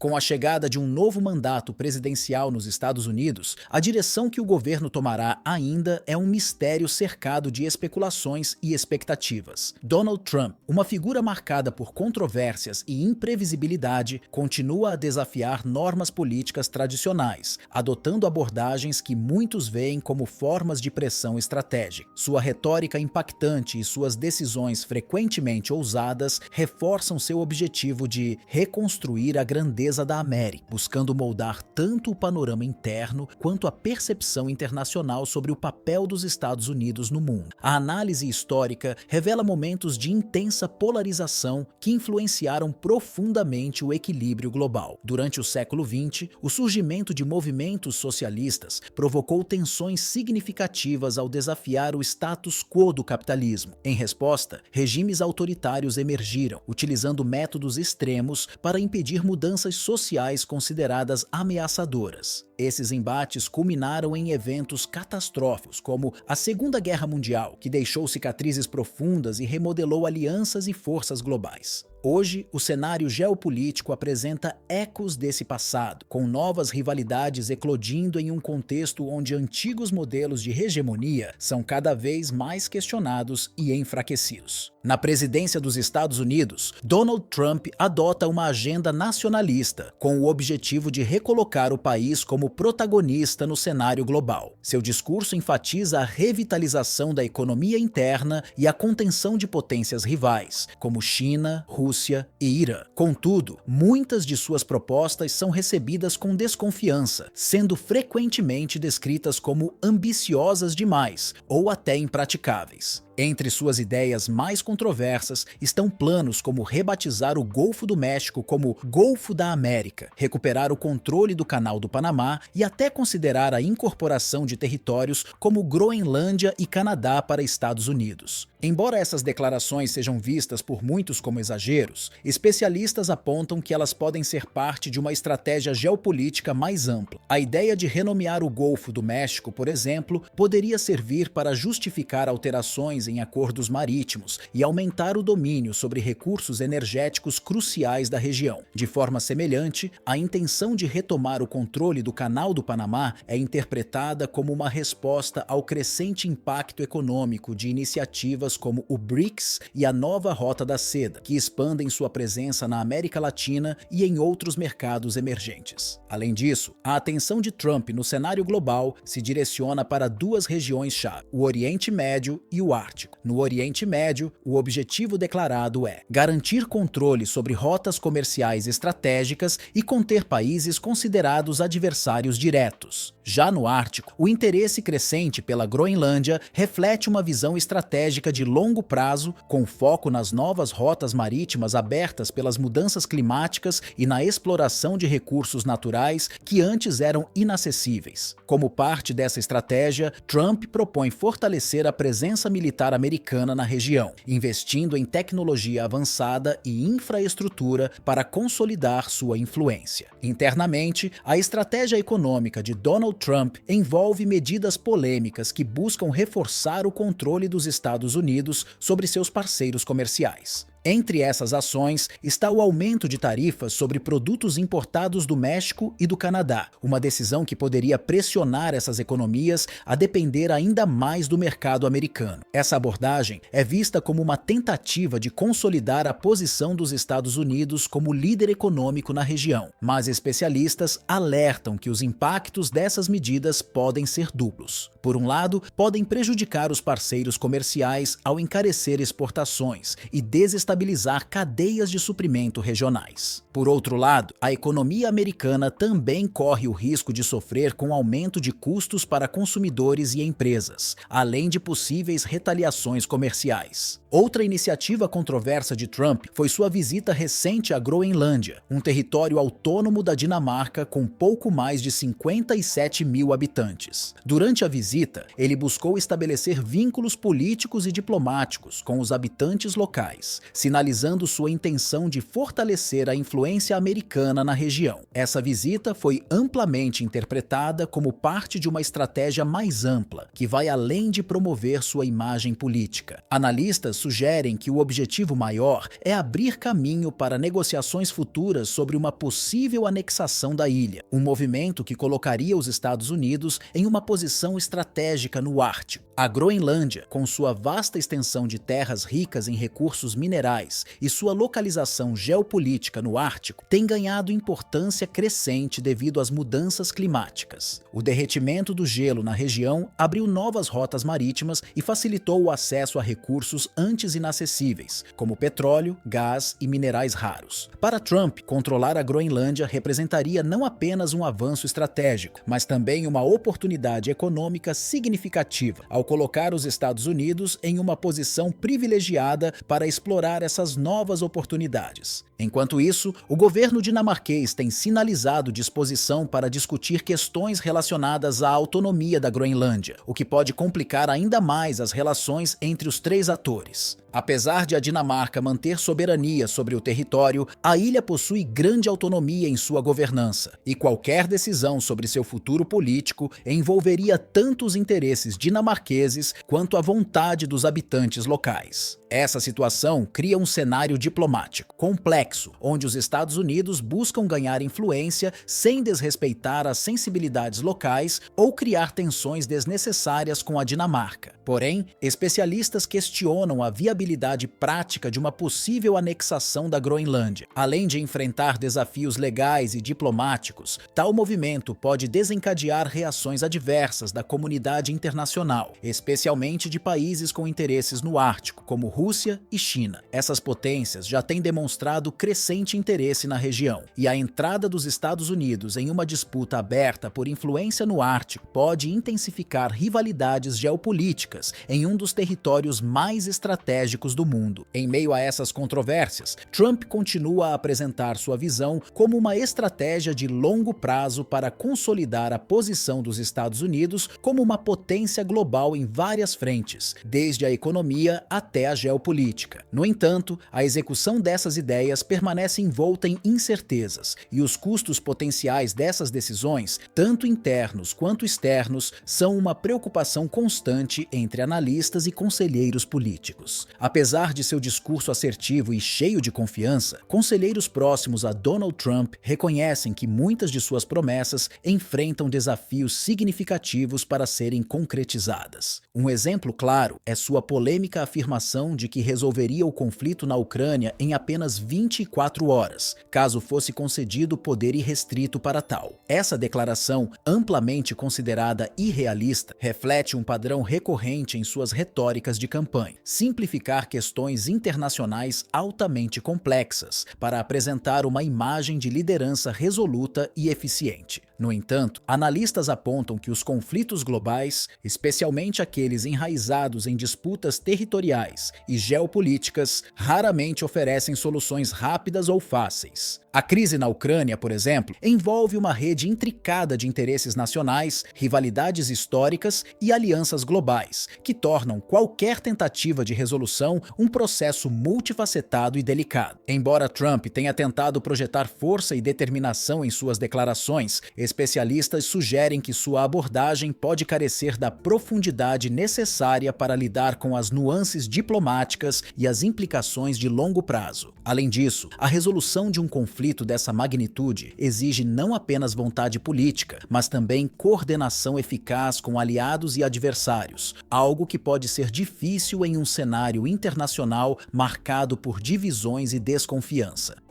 Com a chegada de um novo mandato presidencial nos Estados Unidos, a direção que o governo tomará ainda é um mistério cercado de especulações e expectativas. Donald Trump, uma figura marcada por controvérsias e imprevisibilidade, continua a desafiar normas políticas tradicionais, adotando abordagens que muitos veem como formas de pressão estratégica. Sua retórica impactante e suas decisões frequentemente ousadas reforçam seu objetivo de reconstruir a grandeza da América, buscando moldar tanto o panorama interno quanto a percepção internacional sobre o papel dos Estados Unidos no mundo. A análise histórica revela momentos de intensa polarização que influenciaram profundamente o equilíbrio global. Durante o século XX, o surgimento de movimentos socialistas provocou tensões significativas ao desafiar o status quo do capitalismo. Em resposta, regimes autoritários emergiram, utilizando métodos extremos para impedir mudanças sociais consideradas ameaçadoras. Esses embates culminaram em eventos catastróficos, como a Segunda Guerra Mundial, que deixou cicatrizes profundas e remodelou alianças e forças globais. Hoje, o cenário geopolítico apresenta ecos desse passado, com novas rivalidades eclodindo em um contexto onde antigos modelos de hegemonia são cada vez mais questionados e enfraquecidos. Na presidência dos Estados Unidos, Donald Trump adota uma agenda nacionalista, com o objetivo de recolocar o país como protagonista no cenário global. Seu discurso enfatiza a revitalização da economia interna e a contenção de potências rivais, como China, Rússia e Irã. Contudo, muitas de suas propostas são recebidas com desconfiança, sendo frequentemente descritas como ambiciosas demais ou até impraticáveis. Entre suas ideias mais controversas estão planos como rebatizar o Golfo do México como Golfo da América, recuperar o controle do Canal do Panamá e até considerar a incorporação de territórios como Groenlândia e Canadá para Estados Unidos. Embora essas declarações sejam vistas por muitos como exageros, especialistas apontam que elas podem ser parte de uma estratégia geopolítica mais ampla. A ideia de renomear o Golfo do México, por exemplo, poderia servir para justificar alterações em acordos marítimos e aumentar o domínio sobre recursos energéticos cruciais da região. De forma semelhante, a intenção de retomar o controle do Canal do Panamá é interpretada como uma resposta ao crescente impacto econômico de iniciativas como o BRICS e a Nova Rota da Seda, que expandem sua presença na América Latina e em outros mercados emergentes. Além disso, a atenção de Trump no cenário global se direciona para duas regiões-chave, o Oriente Médio e o Ártico. No Oriente Médio, o objetivo declarado é garantir controle sobre rotas comerciais estratégicas e conter países considerados adversários diretos. Já no Ártico, o interesse crescente pela Groenlândia reflete uma visão estratégica de longo prazo, com foco nas novas rotas marítimas abertas pelas mudanças climáticas e na exploração de recursos naturais que antes eram inacessíveis. Como parte dessa estratégia, Trump propõe fortalecer a presença militar americana na região, investindo em tecnologia avançada e infraestrutura para consolidar sua influência. Internamente, a estratégia econômica de Donald Trump envolve medidas polêmicas que buscam reforçar o controle dos Estados Unidos sobre seus parceiros comerciais. Entre essas ações está o aumento de tarifas sobre produtos importados do México e do Canadá, uma decisão que poderia pressionar essas economias a depender ainda mais do mercado americano. Essa abordagem é vista como uma tentativa de consolidar a posição dos Estados Unidos como líder econômico na região, mas especialistas alertam que os impactos dessas medidas podem ser duplos. Por um lado, podem prejudicar os parceiros comerciais ao encarecer exportações e desestabilizar cadeias de suprimento regionais. Por outro lado, a economia americana também corre o risco de sofrer com aumento de custos para consumidores e empresas, além de possíveis retaliações comerciais. Outra iniciativa controversa de Trump foi sua visita recente à Groenlândia, um território autônomo da Dinamarca com pouco mais de 57 mil habitantes. Durante a visita, visita, ele buscou estabelecer vínculos políticos e diplomáticos com os habitantes locais, sinalizando sua intenção de fortalecer a influência americana na região. Essa visita foi amplamente interpretada como parte de uma estratégia mais ampla, que vai além de promover sua imagem política. Analistas sugerem que o objetivo maior é abrir caminho para negociações futuras sobre uma possível anexação da ilha, um movimento que colocaria os Estados Unidos em uma posição estratégica no Ártico. A Groenlândia, com sua vasta extensão de terras ricas em recursos minerais e sua localização geopolítica no Ártico, tem ganhado importância crescente devido às mudanças climáticas. O derretimento do gelo na região abriu novas rotas marítimas e facilitou o acesso a recursos antes inacessíveis, como petróleo, gás e minerais raros. Para Trump, controlar a Groenlândia representaria não apenas um avanço estratégico, mas também uma oportunidade econômica significativa, ao colocar os Estados Unidos em uma posição privilegiada para explorar essas novas oportunidades. Enquanto isso, o governo dinamarquês tem sinalizado disposição para discutir questões relacionadas à autonomia da Groenlândia, o que pode complicar ainda mais as relações entre os três atores. Apesar de a Dinamarca manter soberania sobre o território, a ilha possui grande autonomia em sua governança, e qualquer decisão sobre seu futuro político envolveria tanto os interesses dinamarqueses quanto a vontade dos habitantes locais. Essa situação cria um cenário diplomático complexo, onde os Estados Unidos buscam ganhar influência sem desrespeitar as sensibilidades locais ou criar tensões desnecessárias com a Dinamarca. Porém, especialistas questionam a viabilidade prática de uma possível anexação da Groenlândia. Além de enfrentar desafios legais e diplomáticos, tal movimento pode desencadear reações adversas da comunidade internacional, especialmente de países com interesses no Ártico, como Rússia e China. Essas potências já têm demonstrado crescente interesse na região, e a entrada dos Estados Unidos em uma disputa aberta por influência no Ártico pode intensificar rivalidades geopolíticas em um dos territórios mais estratégicos do mundo. Em meio a essas controvérsias, Trump continua a apresentar sua visão como uma estratégia de longo prazo para consolidar a posição dos Estados Unidos como uma potência global em várias frentes, desde a economia até a geopolítica. No entanto, a execução dessas ideias permanece envolta em incertezas, e os custos potenciais dessas decisões, tanto internos quanto externos, são uma preocupação constante entre analistas e conselheiros políticos. Apesar de seu discurso assertivo e cheio de confiança, conselheiros próximos a Donald Trump reconhecem que muitas de suas promessas enfrentam desafios significativos para serem concretizadas. Um exemplo claro é sua polêmica afirmação de que resolveria o conflito na Ucrânia em apenas 24 horas, caso fosse concedido poder irrestrito para tal. Essa declaração, amplamente considerada irrealista, reflete um padrão recorrente em suas retóricas de campanha: simplificar questões internacionais altamente complexas para apresentar uma imagem de liderança resoluta e eficiente. No entanto, analistas apontam que os conflitos globais, especialmente aqueles enraizados em disputas territoriais e geopolíticas, raramente oferecem soluções rápidas ou fáceis. A crise na Ucrânia, por exemplo, envolve uma rede intricada de interesses nacionais, rivalidades históricas e alianças globais, que tornam qualquer tentativa de resolução um processo multifacetado e delicado. Embora Trump tenha tentado projetar força e determinação em suas declarações, especialistas sugerem que sua abordagem pode carecer da profundidade necessária para lidar com as nuances diplomáticas e as implicações de longo prazo. Além disso, a resolução de um conflito dessa magnitude exige não apenas vontade política, mas também coordenação eficaz com aliados e adversários, algo que pode ser difícil em um cenário internacional marcado por divisões e desconfiança.